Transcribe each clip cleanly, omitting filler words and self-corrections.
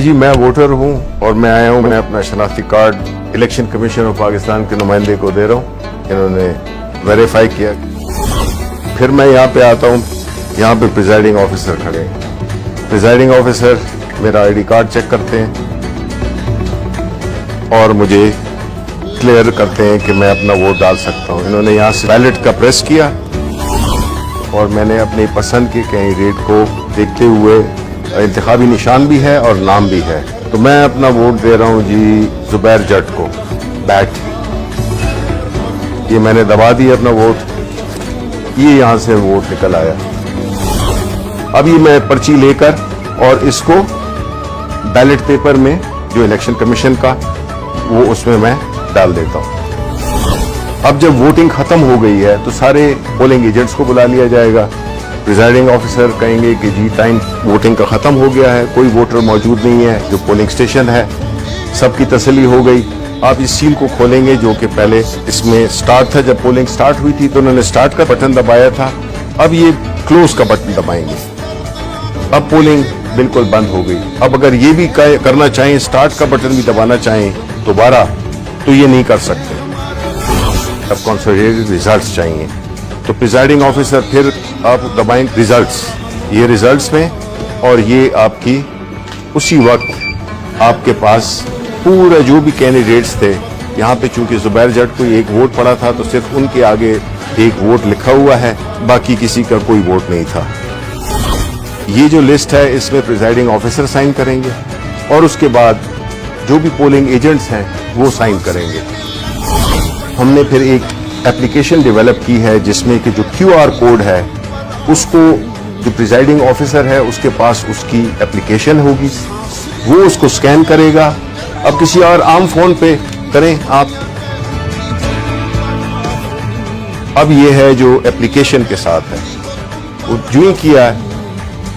جی میں ووٹر ہوں اور میں آیا ہوں. میں اپنا شناختی card election commission of Pakistan کے نمائندے کو دے رہا ہوں. انہوں نے ویریفائی کیا. پھر میں یہاں پہ آتا ہوں. یہاں پہ پریزائڈنگ آفیسر کھڑے ہیں. پریزائڈنگ آفیسر میرا آئی ڈی کارڈ چیک کرتے ہیں اور مجھے کلیئر کرتے ہیں کہ میں اپنا ووٹ ڈال سکتا ہوں. انہوں نے یہاں سے بیلٹ کا پریس کیا اور میں نے اپنی پسند کے کینڈیڈیٹ کو دیکھتے ہوئے انتخابی نشان بھی ہے اور نام بھی ہے. تو میں اپنا ووٹ دے رہا ہوں جی زبیر جٹ کو. بیٹ یہ میں نے دبا دیا اپنا ووٹ. یہ یہاں سے ووٹ نکل آیا. اب یہ میں پرچی لے کر اور اس کو بیلٹ پیپر میں جو الیکشن کمیشن کا وہ اس میں ڈال دیتا ہوں. اب جب ووٹنگ ختم ہو گئی ہے تو سارے پولنگ ایجنٹس کو بلا لیا جائے گا. پریزائڈنگ آفیسر کہیں گے کہ جی ٹائم ووٹنگ کا ختم ہو گیا ہے, کوئی ووٹر موجود نہیں ہے جو پولنگ اسٹیشن ہے. سب کی تسلی ہو گئی. آپ اس سیل کو کھولیں گے جو کہ پہلے اس میں سٹارٹ تھا. جب پولنگ سٹارٹ ہوئی تھی تو انہوں نے سٹارٹ کا بٹن دبایا تھا. اب یہ کلوز کا بٹن دبائیں گے. اب پولنگ بالکل بند ہو گئی. اب اگر یہ بھی کرنا چاہیں, سٹارٹ کا بٹن بھی دبانا چاہیں دوبارہ, تو یہ نہیں کر سکتے. اب کنسولیڈیٹڈ ریزلٹس چاہیے تو پریزائڈنگ آفیسر پھر آپ دبائیں ریزلٹس. یہ ریزلٹس میں اور یہ آپ کی اسی وقت آپ کے پاس پورا جو بھی کینڈیڈیٹس تھے. یہاں پہ چونکہ زبیر جٹ کو ایک ووٹ پڑا تھا تو صرف ان کے آگے ایک ووٹ لکھا ہوا ہے, باقی کسی کا کوئی ووٹ نہیں تھا. یہ جو لسٹ ہے اس میں پریزائڈنگ آفیسر سائن کریں گے اور اس کے بعد جو بھی پولنگ ایجنٹس ہیں وہ سائن کریں گے. ہم نے پھر ایک اپلیکیشن ڈیولپ کی ہے جس میں کہ جو کیو آر کوڈ ہے اس کو جو پریزائڈنگ آفیسر ہے اس کے پاس اس کی اپلیکیشن ہوگی, وہ اس کو سکین کرے گا. اب کسی اور عام فون پہ کریں آپ. اب یہ ہے جو اپلیکیشن کے ساتھ ہے, وہ جو ہی کیا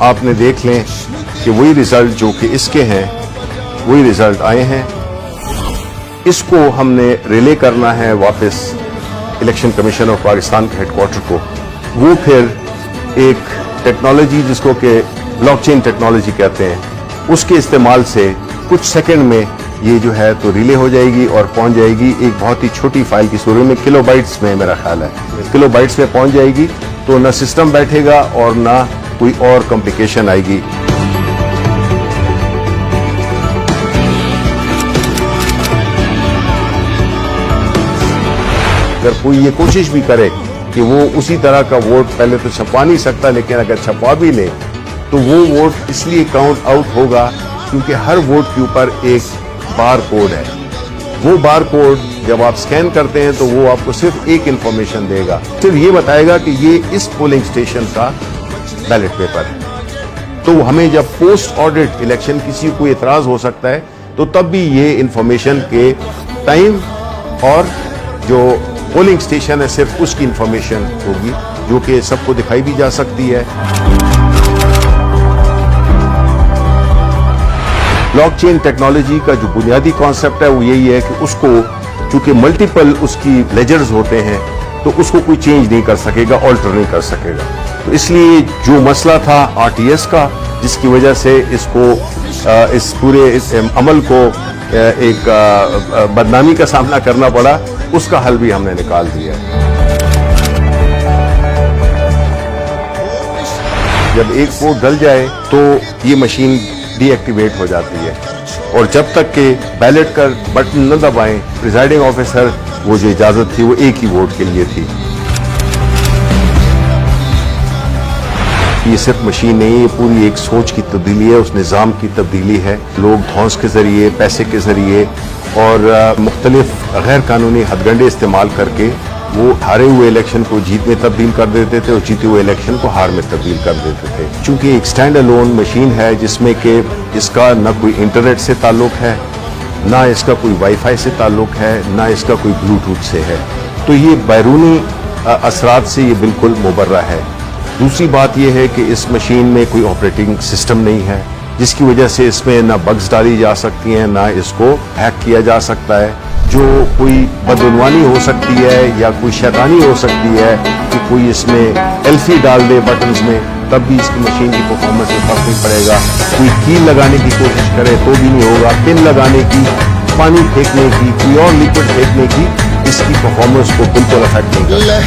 آپ نے دیکھ لیں کہ وہی ریزلٹ جو کہ اس کے ہیں وہی ریزلٹ آئے ہیں. اس کو ہم نے ریلے کرنا ہے واپس الیکشن کمیشن آف پاکستان کے ہیڈ کوارٹر کو. وہ پھر ایک ٹیکنالوجی جس کو کہ بلاک چین ٹیکنالوجی کہتے ہیں, اس کے استعمال سے کچھ سیکنڈ میں یہ جو ہے تو ریلے ہو جائے گی اور پہنچ جائے گی ایک بہت ہی چھوٹی فائل کی صورت میں. کلو بائٹس میں میرا خیال ہے کلو بائٹس میں پہنچ جائے گی. تو نہ سسٹم بیٹھے گا اور نہ کوئی اور کمپلیکیشن آئے گی. اگر کوئی یہ کوشش بھی کرے کہ وہ اسی طرح کا ووٹ پہلے تو چھپا نہیں سکتا, لیکن اگر چھپا بھی لے تو وہ ووٹ اس لیے کاؤنٹ آؤٹ ہوگا کیونکہ ہر ووٹ کے اوپر ایک بار کوڈ ہے. وہ بار کوڈ جب آپ سکین کرتے ہیں تو وہ آپ کو صرف ایک انفارمیشن دے گا, صرف یہ بتائے گا کہ یہ اس پولنگ اسٹیشن کا بیلٹ پیپر ہے. تو ہمیں جب پوسٹ آڈٹ الیکشن کسی کو اعتراض ہو سکتا ہے تو تب بھی یہ انفارمیشن کے ٹائم اور جو پولنگ اسٹیشن ہے صرف اس کی انفارمیشن ہوگی جو کہ سب کو دکھائی بھی جا سکتی ہے. بلاک چین ٹیکنالوجی کا جو بنیادی کانسیپٹ ہے وہ یہی ہے کہ اس کو چونکہ ملٹیپل اس کی لیجرز ہوتے ہیں تو اس کو کوئی چینج نہیں کر سکے گا, آلٹر نہیں کر سکے گا. تو اس لیے جو مسئلہ تھا آر ٹی ایس کا جس کی وجہ سے اس کو اس پورے اس عمل کو ایک بدنامی کا سامنا کرنا پڑا, اس کا حل بھی ہم نے نکال دیا. جب ایک ووٹ ڈل جائے تو یہ مشین ڈی ایکٹیویٹ ہو جاتی ہے اور جب تک کہ بیلٹ کا بٹن نہ دبائیں پریزائڈنگ آفیسر وہ جو اجازت تھی وہ ایک ہی ووٹ کے لیے تھی. یہ صرف مشین نہیں ہے, یہ پوری ایک سوچ کی تبدیلی ہے, اس نظام کی تبدیلی ہے. لوگ دھونس کے ذریعے, پیسے کے ذریعے اور مختلف غیر قانونی ہتھ کنڈے استعمال کر کے وہ ہارے ہوئے الیکشن کو جیت میں تبدیل کر دیتے تھے اور جیتے ہوئے الیکشن کو ہار میں تبدیل کر دیتے تھے. چونکہ ایک اسٹینڈ الون مشین ہے جس میں کہ اس کا نہ کوئی انٹرنیٹ سے تعلق ہے, نہ اس کا کوئی وائی فائی سے تعلق ہے, نہ اس کا کوئی بلوٹوتھ سے ہے, تو یہ بیرونی اثرات سے یہ بالکل مبرہ ہے. دوسری بات یہ ہے کہ اس مشین میں کوئی آپریٹنگ سسٹم نہیں ہے جس کی وجہ سے اس میں نہ بگز ڈالی جا سکتی ہیں نہ اس کو ہیک کیا جا سکتا ہے. جو کوئی بدعنوانی ہو سکتی ہے یا کوئی شیطانی ہو سکتی ہے کہ کوئی اس میں ایلفی ڈال دے بٹنز میں, تب بھی اس کی مشین کی پرفارمنس میں فرق نہیں پڑے گا. کوئی کیل لگانے کی کوشش کرے تو بھی نہیں ہوگا. پن لگانے کی, پانی پھینکنے کی, کوئی اور لیکوڈ پھینکنے کی, اس کی پرفارمنس کو بالکل افیکٹ نہیں کرتا.